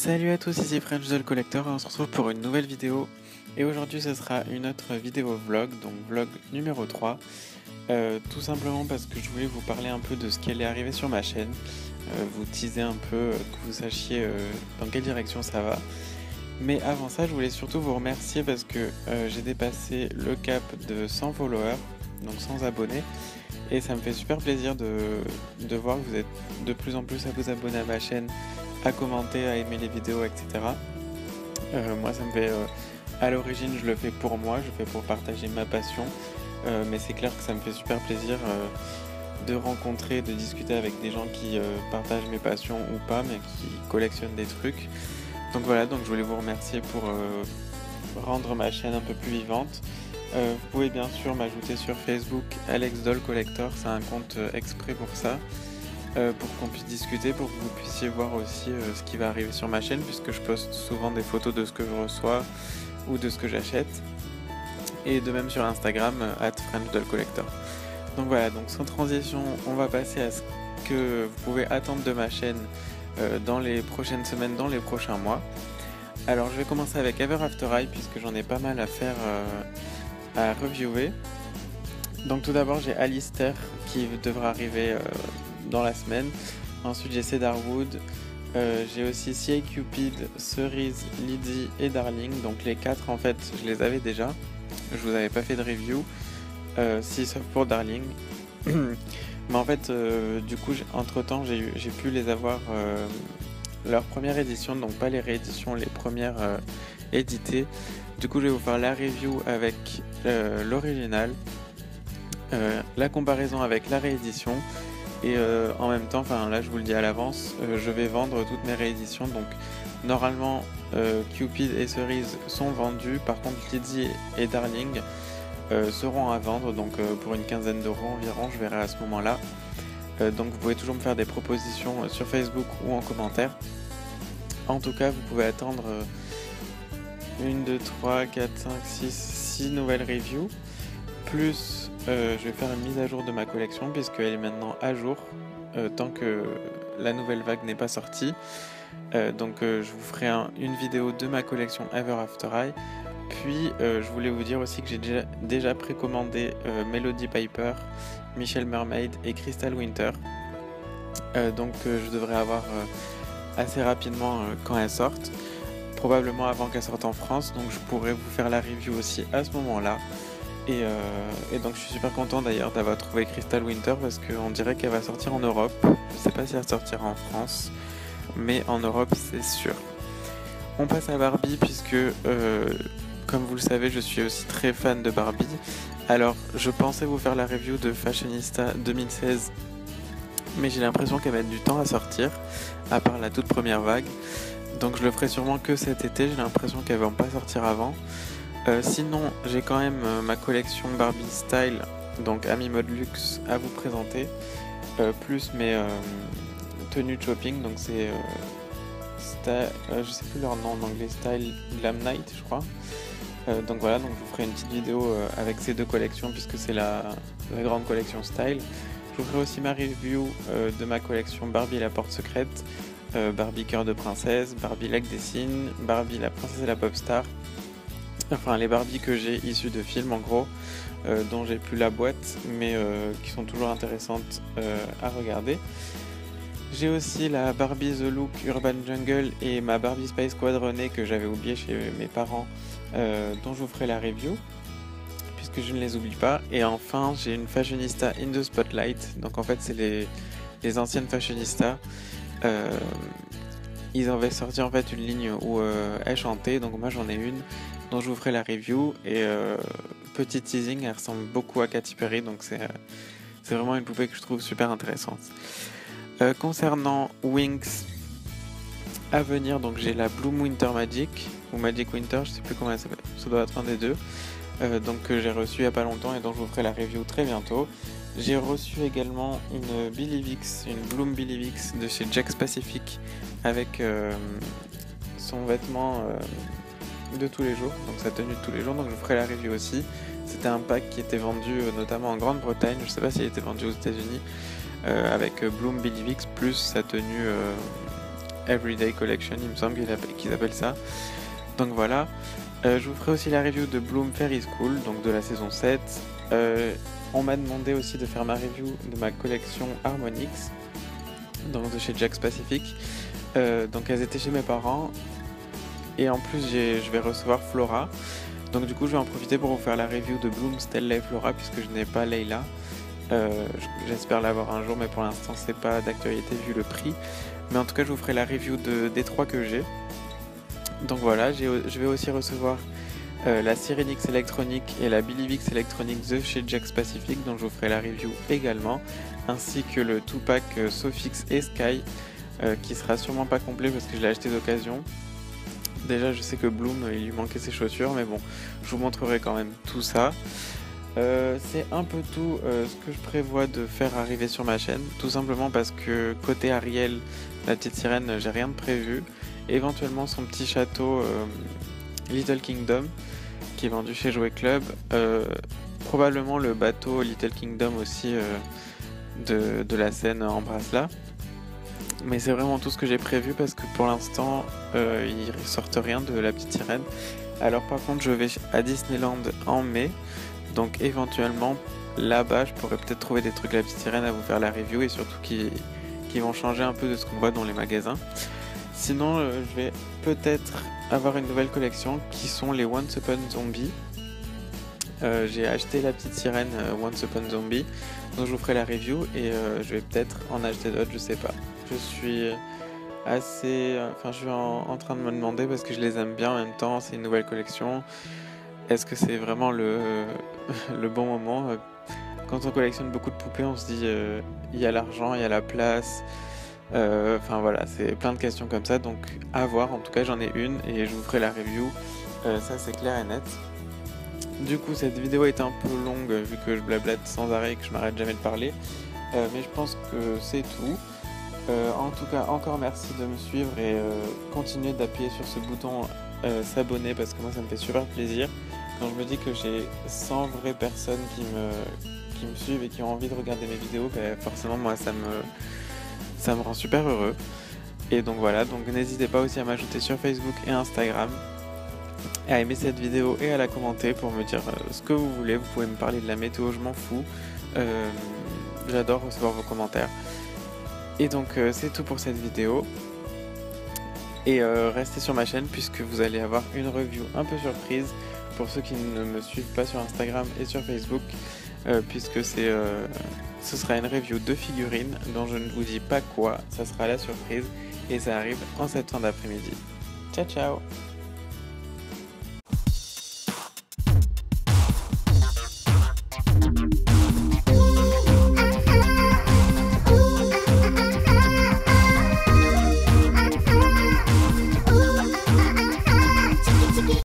Salut à tous, ici French the Collector et on se retrouve pour une nouvelle vidéo. Et aujourd'hui ce sera une autre vidéo vlog, donc vlog numéro 3. Tout simplement parce que je voulais vous parler un peu de ce qui allait arriver sur ma chaîne, vous teaser un peu, que vous sachiez dans quelle direction ça va. Mais avant ça, je voulais surtout vous remercier parce que j'ai dépassé le cap de 100 followers, donc 100 abonnés. Et ça me fait super plaisir de voir que vous êtes de plus en plus à vous abonner à ma chaîne, à commenter, à aimer les vidéos, etc. Moi, ça me fait... à l'origine, je le fais pour moi, je le fais pour partager ma passion. Mais c'est clair que ça me fait super plaisir de rencontrer, de discuter avec des gens qui partagent mes passions ou pas, mais qui collectionnent des trucs. Donc voilà, donc je voulais vous remercier pour rendre ma chaîne un peu plus vivante. Vous pouvez bien sûr m'ajouter sur Facebook, Alex Doll Collector, c'est un compte exprès pour ça, pour qu'on puisse discuter, pour que vous puissiez voir aussi ce qui va arriver sur ma chaîne, puisque je poste souvent des photos de ce que je reçois ou de ce que j'achète, et de même sur Instagram, @FrenchDollCollector. Donc voilà, donc sans transition, on va passer à ce que vous pouvez attendre de ma chaîne dans les prochaines semaines, dans les prochains mois. Alors je vais commencer avec Ever After High, puisque j'en ai pas mal à faire, à reviewer. Donc tout d'abord j'ai Alistair qui devra arriver dans la semaine. Ensuite j'ai Cedarwood, j'ai aussi CA Cupid, Cerise, Lydie et Darling. Donc les 4 en fait je les avais déjà, je vous avais pas fait de review, si sauf pour Darling. Mais en fait du coup entre temps j'ai pu les avoir leur première édition, donc pas les rééditions, les premières éditées. Du coup je vais vous faire la review avec l'original, la comparaison avec la réédition, et en même temps, enfin là je vous le dis à l'avance, je vais vendre toutes mes rééditions. Donc normalement Cupid et Cerise sont vendus, par contre Lydie et Darling seront à vendre, donc pour une quinzaine d'euros environ, je verrai à ce moment là. Donc vous pouvez toujours me faire des propositions sur Facebook ou en commentaire. En tout cas vous pouvez attendre 1, 2, 3, 4, 5, 6 nouvelles reviews, plus je vais faire une mise à jour de ma collection puisqu'elle est maintenant à jour, tant que la nouvelle vague n'est pas sortie. Donc je vous ferai une vidéo de ma collection Ever After High. Puis je voulais vous dire aussi que j'ai déjà précommandé Melody Piper, Michelle Mermaid et Crystal Winter. Donc je devrais avoir assez rapidement quand elles sortent, probablement avant qu'elles sortent en France, donc je pourrais vous faire la review aussi à ce moment-là. Et donc je suis super content d'ailleurs d'avoir trouvé Crystal Winter parce qu'on dirait qu'elle va sortir en Europe. Je sais pas si elle sortira en France, mais en Europe c'est sûr. On passe à Barbie puisque comme vous le savez je suis aussi très fan de Barbie. Alors je pensais vous faire la review de Fashionista 2016, mais j'ai l'impression qu'elle va mettre du temps à sortir, à part la toute première vague. Donc je le ferai sûrement que cet été, j'ai l'impression qu'elle va pas sortir avant. Sinon j'ai quand même ma collection Barbie Style, donc Ami Mode Luxe, à vous présenter, plus mes tenues de shopping. Donc c'est je sais plus leur nom en anglais, Style Glam Night je crois. Donc voilà, donc je vous ferai une petite vidéo avec ces deux collections puisque c'est la grande collection Style. Je vous ferai aussi ma review de ma collection Barbie la porte secrète, Barbie cœur de princesse, Barbie Lac des Cygnes, Barbie la princesse et la pop star. Enfin les Barbie que j'ai issues de films en gros, dont j'ai plus la boîte, mais qui sont toujours intéressantes à regarder. J'ai aussi la Barbie The Look Urban Jungle et ma Barbie Space Quadronnée que j'avais oublié chez mes parents, dont je vous ferai la review, puisque je ne les oublie pas. Et enfin j'ai une Fashionista in the Spotlight, donc en fait c'est les anciennes Fashionistas. Ils avaient sorti en fait une ligne où elles chantaient, donc moi j'en ai une dont je vous ferai la review. Et petit teasing, elle ressemble beaucoup à Katy Perry, donc c'est vraiment une poupée que je trouve super intéressante. Concernant Winx à venir, donc j'ai la Bloom Winter Magic ou Magic Winter, je sais plus comment elle s'appelle, ça doit être un des deux, donc que j'ai reçu il y a pas longtemps et dont je vous ferai la review très bientôt. J'ai reçu également une Billy Vix, une Bloom Billy Vix de chez Jack's Pacific avec son vêtement de tous les jours, donc sa tenue de tous les jours, donc je vous ferai la review aussi. C'était un pack qui était vendu notamment en Grande-Bretagne, je sais pas s'il était vendu aux États-Unis, avec Bloom Billy Vix plus sa tenue Everyday Collection, il me semble qu'ils appellent ça. Donc voilà, je vous ferai aussi la review de Bloom Fairy School, donc de la saison 7. On m'a demandé aussi de faire ma review de ma collection Harmonix, donc de chez Jakks Pacific. Donc elles étaient chez mes parents, et en plus je vais recevoir Flora. Donc du coup je vais en profiter pour vous faire la review de Bloom, Stella et Flora, puisque je n'ai pas Layla. J'espère l'avoir un jour, mais pour l'instant c'est pas d'actualité vu le prix. Mais en tout cas je vous ferai la review des 3 que j'ai. Donc voilà, je vais aussi recevoir la Sirenix Electronic et la Billivix Electronic de chez Jakks Pacific, dont je vous ferai la review également, ainsi que le 2-pack Sofix et Sky, qui sera sûrement pas complet parce que je l'ai acheté d'occasion. Déjà je sais que Bloom il lui manquait ses chaussures, mais bon, je vous montrerai quand même tout ça. C'est un peu tout ce que je prévois de faire arriver sur ma chaîne, tout simplement parce que côté Ariel, la petite sirène, j'ai rien de prévu. Éventuellement son petit château Little Kingdom qui est vendu chez Jouet Club, probablement le bateau Little Kingdom aussi de la scène en Brasselas. Mais c'est vraiment tout ce que j'ai prévu parce que pour l'instant il ne sortent rien de la petite sirène. Alors par contre je vais à Disneyland en mai, donc éventuellement là-bas je pourrais peut-être trouver des trucs de la petite sirène à vous faire la review, et surtout qui vont changer un peu de ce qu'on voit dans les magasins. Sinon je vais peut-être avoir une nouvelle collection qui sont les Once Upon Zombie. J'ai acheté la petite sirène Once Upon Zombie, donc je vous ferai la review, et je vais peut-être en acheter d'autres, je sais pas. Je suis je suis en train de me demander parce que je les aime bien, en même temps c'est une nouvelle collection. Est-ce que c'est vraiment le bon moment? Quand on collectionne beaucoup de poupées, on se dit il y a l'argent, il y a la place. Enfin voilà, c'est plein de questions comme ça, donc à voir. En tout cas j'en ai une et je vous ferai la review, ça c'est clair et net. Du coup cette vidéo est un peu longue vu que je blablate sans arrêt et que je m'arrête jamais de parler, mais je pense que c'est tout. En tout cas encore merci de me suivre, et continuez d'appuyer sur ce bouton s'abonner, parce que moi ça me fait super plaisir. Quand je me dis que j'ai 100 vraies personnes qui me suivent et qui ont envie de regarder mes vidéos, forcément moi ça me rend super heureux. Et donc voilà, donc n'hésitez pas aussi à m'ajouter sur Facebook et Instagram, à aimer cette vidéo et à la commenter pour me dire ce que vous voulez. Vous pouvez me parler de la météo, je m'en fous. J'adore recevoir vos commentaires. Et donc c'est tout pour cette vidéo. Et restez sur ma chaîne puisque vous allez avoir une review un peu surprise pour ceux qui ne me suivent pas sur Instagram et sur Facebook, puisque ce sera une review de figurines dont je ne vous dis pas quoi, ça sera la surprise, et ça arrive en cette fin d'après-midi. Ciao ciao!